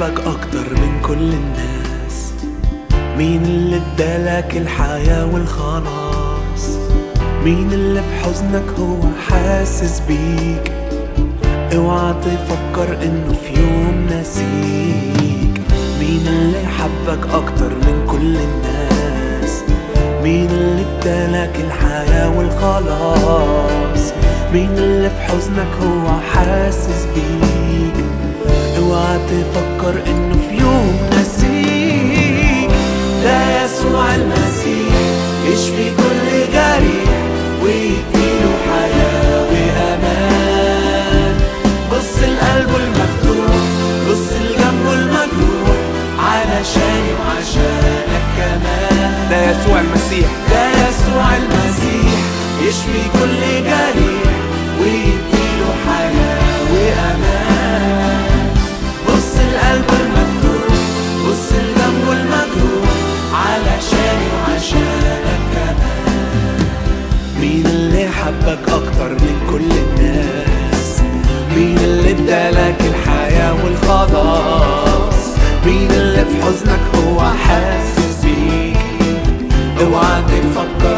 حبك أكتر من كل الناس؟ مين اللي ادالك الحياة والخلاص؟ مين اللي في حزنك هو حاسس بيك؟ اوعى تفكر انه في يوم ناسيك. مين اللي حبك أكتر من كل الناس؟ مين اللي ادالك الحياة والخلاص؟ مين اللي في حزنك هو حاسس بيك؟ اوعى تفكر انه في يوم نسيك. ده يسوع المسيح يشفي كل جريح ويديله حياة وأمان. بص لقلبه المفتوح، بص لجنبه المجروح، علشاني وعشانك كمان. ده يسوع المسيح، ده يسوع المسيح يشفي كل جريح ويديله حياة وأمان. بص لقلبه المفتوح، بص لجنبه المجروح، علشاني وعشانك كمان. مين اللي حبك أكتر من كل الناس؟ مين اللي ادالك الحياة والخلاص؟ مين اللي في حزنك هو حاسس بيك؟ اوعى تفكر